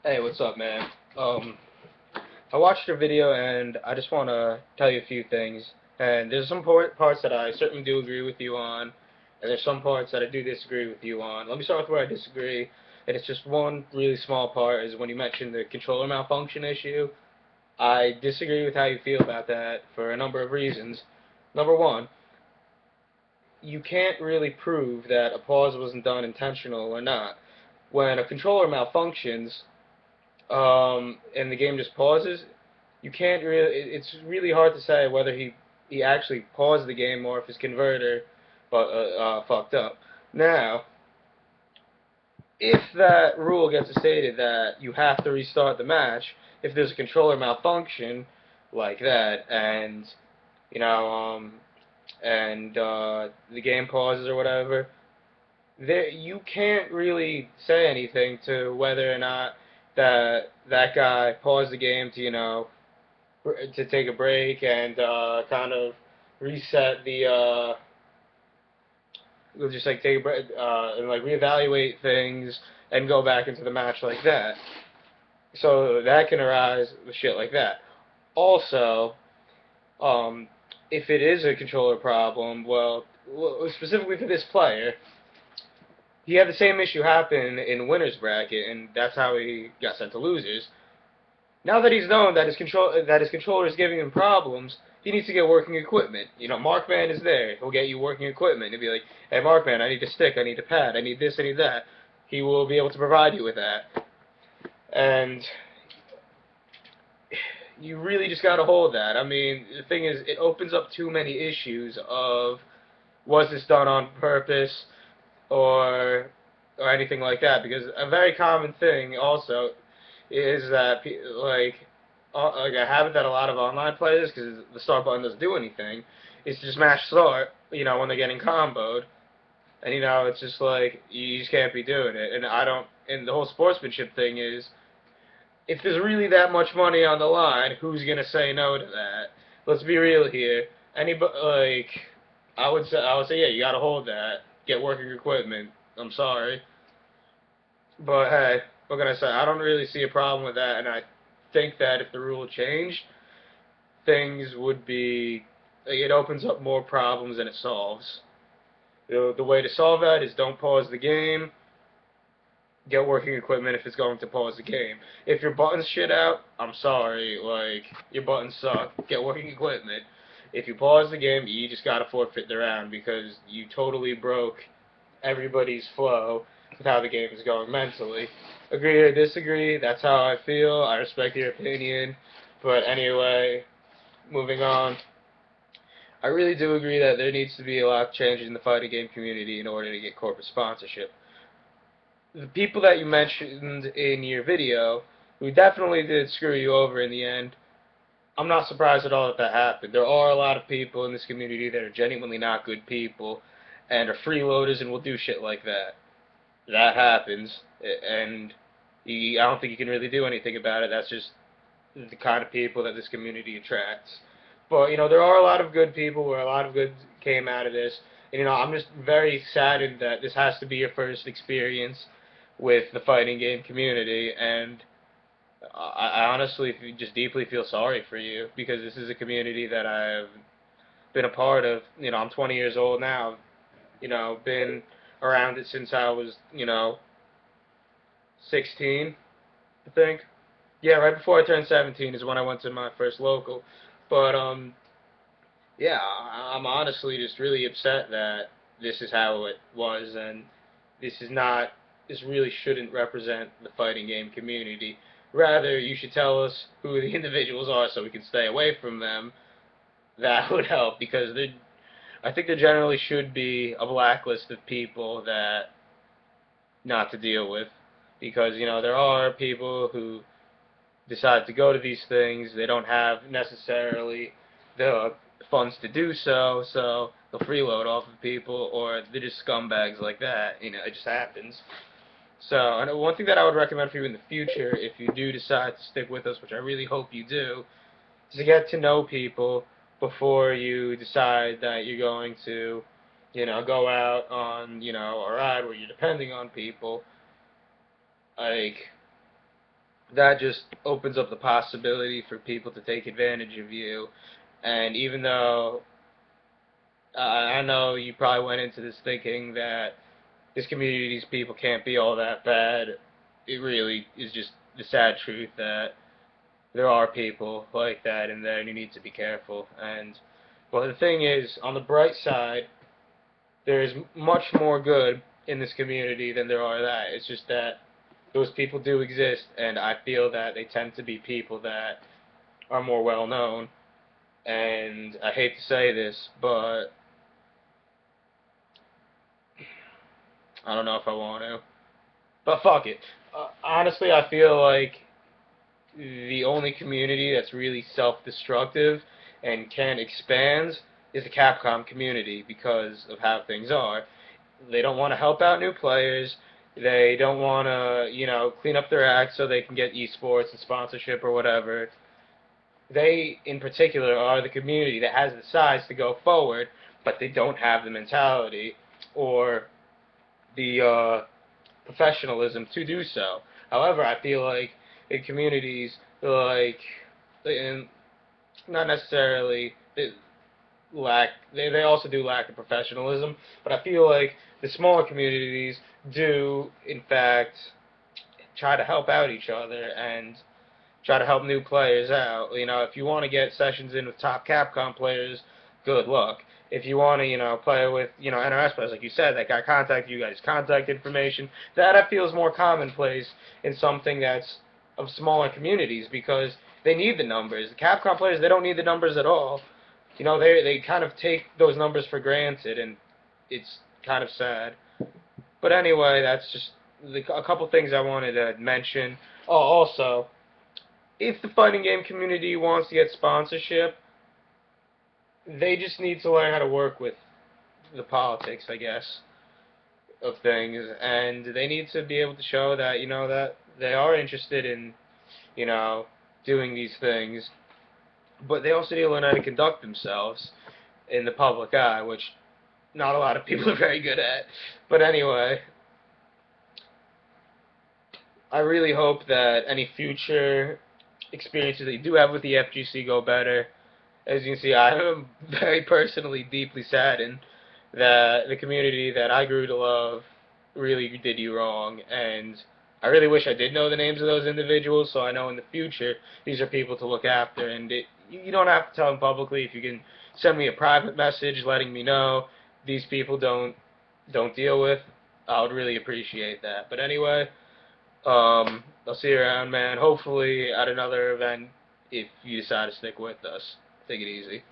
Hey, what's up, man? I watched your video and I just want to tell you a few things. And there's some parts that I certainly do agree with you on, and there's some parts that I do disagree with you on. Let me start with where I disagree, and it's just one really small part, is when you mentioned the controller malfunction issue. I disagree with how you feel about that for a number of reasons. Number one, you can't really prove that a pause wasn't done intentional or not. When a controller malfunctions, and the game just pauses, you can't really. It's really hard to say whether he actually paused the game or if his converter fucked up. Now, if that rule gets stated that you have to restart the match if there's a controller malfunction like that, and you know, and the game pauses or whatever, there you can't really say anything to whether or not that guy paused the game to to take a break and kind of reset the we'll just like take a break and like reevaluate things and go back into the match like that. So that can arise with shit like that. Also, um, if it is a controller problem, well, specifically for this player, he had the same issue happen in winners bracket, and that's how he got sent to losers. Now that he's known that his controller is giving him problems, he needs to get working equipment. You know, Markman is there. He'll get you working equipment. He'll be like, "Hey, Markman, I need a stick. I need a pad. I need this. I need that." He will be able to provide you with that. And you really just gotta hold that. I mean, the thing is, it opens up too many issues of was this done on purpose or anything like that. Because a very common thing also is that like a habit that a lot of online players, because the start button doesn't do anything, is to just mash start. You know, when they're getting comboed, and it's just like you just can't be doing it. And I don't. And the whole sportsmanship thing is, if there's really that much money on the line, who's gonna say no to that? Let's be real here. Anybody I would say yeah, you gotta hold that. Get working equipment. I'm sorry. But hey, what can I say? I don't really see a problem with that, and I think that if the rule changed, things would be. It opens up more problems than it solves. The way to solve that is don't pause the game. Get working equipment if it's going to pause the game. If your buttons shit out, I'm sorry. Like, your buttons suck. Get working equipment. If you pause the game, you just gotta forfeit the round because you totally broke everybody's flow with how the game is going mentally. Agree or disagree, that's how I feel. I respect your opinion. But anyway, moving on. I really do agree that there needs to be a lot of changes in the fighting game community in order to get corporate sponsorship. The people that you mentioned in your video, who definitely did screw you over in the end, I'm not surprised at all that that happened. There are a lot of people in this community that are genuinely not good people and are freeloaders and will do shit like that. That happens, and I don't think you can really do anything about it. That's just the kind of people that this community attracts. But there are a lot of good people where a lot of good came out of this. And I'm just very saddened that this has to be your first experience with the fighting game community, and I honestly just deeply feel sorry for you because this is a community that I've been a part of. I'm 20 years old now. Been around it since I was 16, I think. Yeah, right before I turned 17 is when I went to my first local. But yeah, I'm honestly just really upset that this is how it was, and this is not. This really shouldn't represent the fighting game community. Rather, you should tell us who the individuals are so we can stay away from them. That would help because I think there generally should be a blacklist of people that not to deal with, because there are people who decide to go to these things. They don't have necessarily the funds to do so, so they'll freeload off of people, or they're just scumbags like that. It just happens. So, and one thing that I would recommend for you in the future, if you do decide to stick with us, which I really hope you do, is to get to know people before you decide that you're going to, go out on, a ride where you're depending on people. Like, that just opens up the possibility for people to take advantage of you. And even though I know you probably went into this thinking that this community, these people can't be all that bad, it really is just the sad truth that there are people like that in there, and you need to be careful. And well, the thing is, on the bright side, there's much more good in this community than there are that. It's just that those people do exist, and I feel that they tend to be people that are more well known. And I hate to say this, but I don't know if I want to. But fuck it. Honestly, I feel like the only community that's really self-destructive and can expand is the Capcom community because of how things are. They don't want to help out new players. They don't want to, clean up their act so they can get esports and sponsorship or whatever. They, in particular, are the community that has the size to go forward, but they don't have the mentality or the professionalism to do so. However, I feel like in communities like, in, not necessarily they also do lack of professionalism, but I feel like the smaller communities do in fact try to help out each other and try to help new players out. If you want to get sessions in with top Capcom players, good luck. If you want to, play with, NRS players, like you said, that got contact you guys' contact information, that I feel is more commonplace in something that's of smaller communities because they need the numbers. The Capcom players, they don't need the numbers at all. They kind of take those numbers for granted, and it's kind of sad. But anyway, that's just a couple things I wanted to mention. Oh, also, if the fighting game community wants to get sponsorship, they just need to learn how to work with the politics, I guess, of things, and they need to be able to show that, that they are interested in, you know, doing these things, but they also need to learn how to conduct themselves in the public eye, which not a lot of people are very good at. But anyway, I really hope that any future experiences that you do have with the FGC go better. As you can see, I am very personally deeply saddened that the community that I grew to love really did you wrong, and I really wish I did know the names of those individuals so I know in the future these are people to look after, and you don't have to tell them publicly. If you can send me a private message letting me know these people don't deal with, I would really appreciate that. But anyway, I'll see you around, man. Hopefully at another event if you decide to stick with us. Take it easy.